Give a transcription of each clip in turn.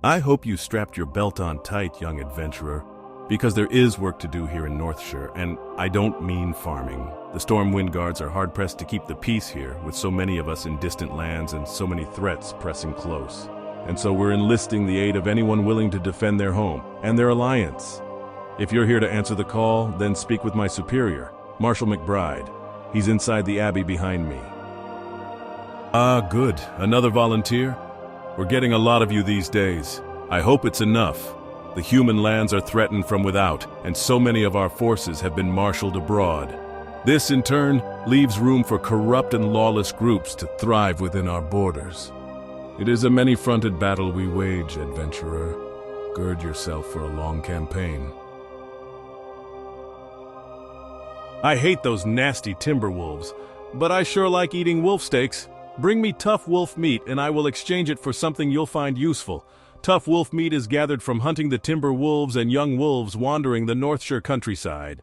I hope you strapped your belt on tight, young adventurer, because there is work to do here in Northshire, and I don't mean farming. The Stormwind Guards are hard-pressed to keep the peace here, with so many of us in distant lands and so many threats pressing close. And so we're enlisting the aid of anyone willing to defend their home and their alliance. If you're here to answer the call, then speak with my superior, Marshal McBride. He's inside the abbey behind me. Ah, good. Another volunteer? We're getting a lot of you these days. I hope it's enough. The human lands are threatened from without, and so many of our forces have been marshaled abroad. This, in turn, leaves room for corrupt and lawless groups to thrive within our borders. It is a many-fronted battle we wage, adventurer. Gird yourself for a long campaign. I hate those nasty timber wolves, but I sure like eating wolf steaks. Bring me tough wolf meat and I will exchange it for something you'll find useful. Tough wolf meat is gathered from hunting the timber wolves and young wolves wandering the Northshire countryside.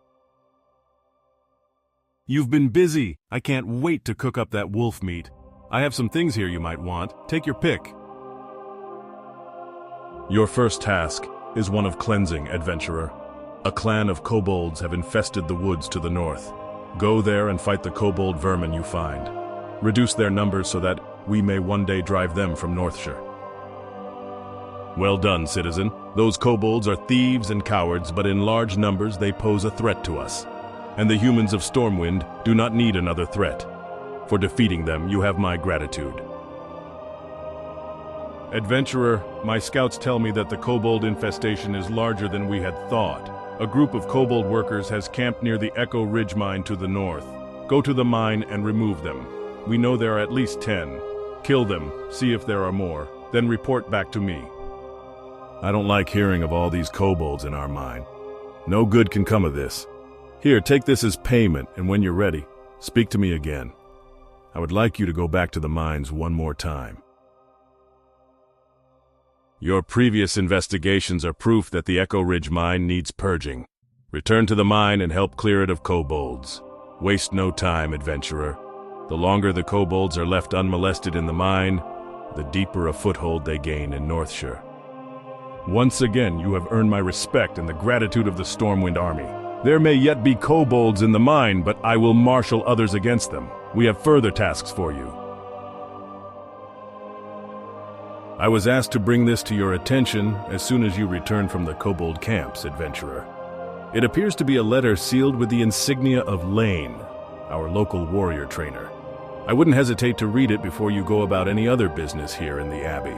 You've been busy. I can't wait to cook up that wolf meat. I have some things here you might want. Take your pick. Your first task is one of cleansing, adventurer. A clan of kobolds have infested the woods to the north. Go there and fight the kobold vermin you find. Reduce their numbers so that we may one day drive them from Northshire. Well done, citizen. Those kobolds are thieves and cowards, but in large numbers they pose a threat to us. And the humans of Stormwind do not need another threat. For defeating them, you have my gratitude. Adventurer, my scouts tell me that the kobold infestation is larger than we had thought. A group of kobold workers has camped near the Echo Ridge mine to the north. Go to the mine and remove them. We know there are at least 10. Kill them, see if there are more, then report back to me. I don't like hearing of all these kobolds in our mine. No good can come of this. Here, take this as payment, and when you're ready, speak to me again. I would like you to go back to the mines one more time. Your previous investigations are proof that the Echo Ridge mine needs purging. Return to the mine and help clear it of kobolds. Waste no time, adventurer. The longer the kobolds are left unmolested in the mine, the deeper a foothold they gain in Northshire. Once again, you have earned my respect and the gratitude of the Stormwind Army. There may yet be kobolds in the mine, but I will marshal others against them. We have further tasks for you. I was asked to bring this to your attention as soon as you return from the kobold camps, adventurer. It appears to be a letter sealed with the insignia of Lane, our local warrior trainer. I wouldn't hesitate to read it before you go about any other business here in the Abbey.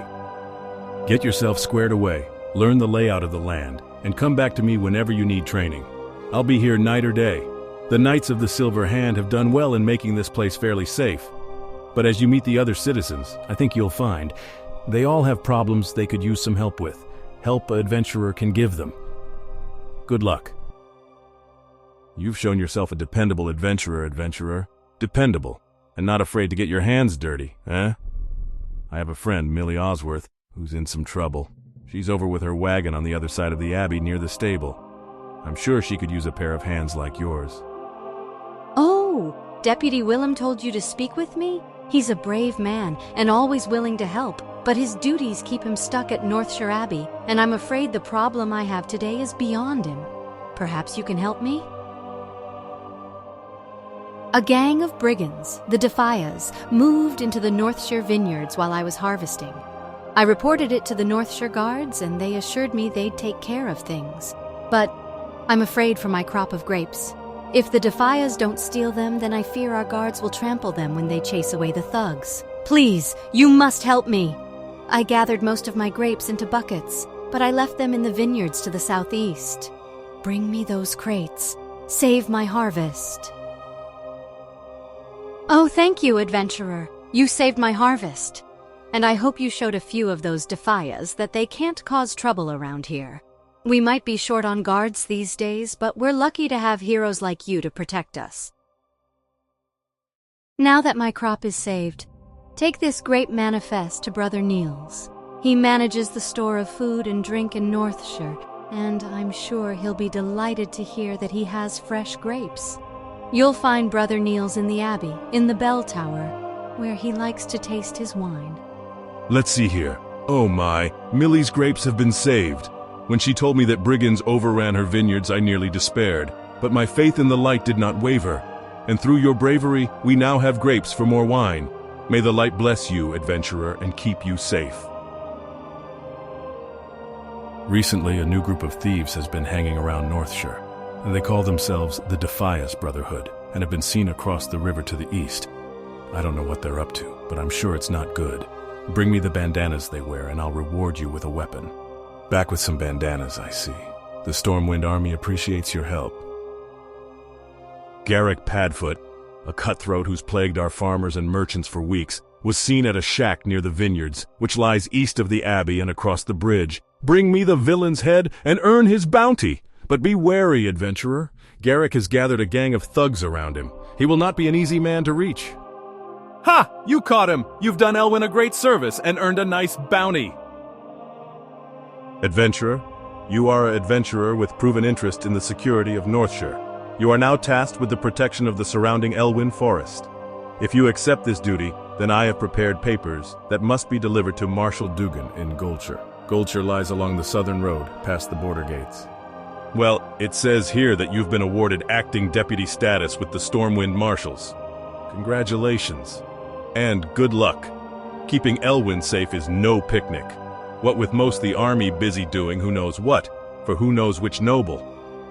Get yourself squared away, learn the layout of the land, and come back to me whenever you need training. I'll be here night or day. The Knights of the Silver Hand have done well in making this place fairly safe. But as you meet the other citizens, I think you'll find they all have problems they could use some help with. Help an adventurer can give them. Good luck. You've shown yourself a dependable adventurer. Dependable, and not afraid to get your hands dirty, eh? I have a friend, Millie Osworth, who's in some trouble. She's over with her wagon on the other side of the Abbey near the stable. I'm sure she could use a pair of hands like yours. Oh, Deputy Willem told you to speak with me? He's a brave man and always willing to help, but his duties keep him stuck at Northshire Abbey, and I'm afraid the problem I have today is beyond him. Perhaps you can help me? A gang of brigands, the Defias, moved into the Northshire vineyards while I was harvesting. I reported it to the Northshire Guards, and they assured me they'd take care of things. But I'm afraid for my crop of grapes. If the Defias don't steal them, then I fear our guards will trample them when they chase away the thugs. Please, you must help me! I gathered most of my grapes into buckets, but I left them in the vineyards to the southeast. Bring me those crates. Save my harvest. Oh, thank you, adventurer. You saved my harvest. And I hope you showed a few of those Defias that they can't cause trouble around here. We might be short on guards these days, but we're lucky to have heroes like you to protect us. Now that my crop is saved, take this great manifest to Brother Niels. He manages the store of food and drink in Northshire, and I'm sure he'll be delighted to hear that he has fresh grapes. You'll find Brother Niels in the Abbey, in the bell tower, where he likes to taste his wine. Let's see here. Oh my, Millie's grapes have been saved. When she told me that brigands overran her vineyards, I nearly despaired. But my faith in the light did not waver. And through your bravery, we now have grapes for more wine. May the light bless you, adventurer, and keep you safe. Recently, a new group of thieves has been hanging around Northshire, and they call themselves the Defias Brotherhood, and have been seen across the river to the east. I don't know what they're up to, but I'm sure it's not good. Bring me the bandanas they wear, and I'll reward you with a weapon. Back with some bandanas, I see. The Stormwind Army appreciates your help. Garrick Padfoot, a cutthroat who's plagued our farmers and merchants for weeks, was seen at a shack near the vineyards, which lies east of the abbey and across the bridge. Bring me the villain's head and earn his bounty. But be wary, adventurer. Garrick has gathered a gang of thugs around him. He will not be an easy man to reach. Ha! You caught him! You've done Elwyn a great service and earned a nice bounty. Adventurer, you are an adventurer with proven interest in the security of Northshire. You are now tasked with the protection of the surrounding Elwyn forest. If you accept this duty, then I have prepared papers that must be delivered to Marshal Dugan in Goldshire. Goldshire lies along the southern road, past the border gates. Well, it says here that you've been awarded acting deputy status with the Stormwind Marshals. Congratulations. And good luck. Keeping Elwyn safe is no picnic. What with most the army busy doing who knows what, for who knows which noble.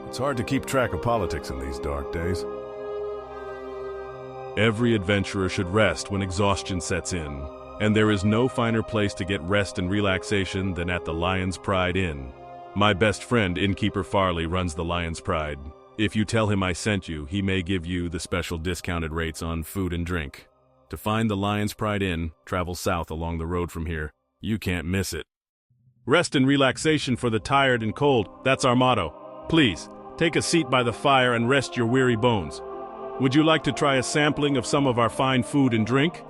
It's hard to keep track of politics in these dark days. Every adventurer should rest when exhaustion sets in, and there is no finer place to get rest and relaxation than at the Lion's Pride Inn. My best friend, Innkeeper Farley, runs the Lion's Pride. If you tell him I sent you, he may give you the special discounted rates on food and drink. To find the Lion's Pride Inn, travel south along the road from here. You can't miss it. Rest and relaxation for the tired and cold, that's our motto. Please, take a seat by the fire and rest your weary bones. Would you like to try a sampling of some of our fine food and drink?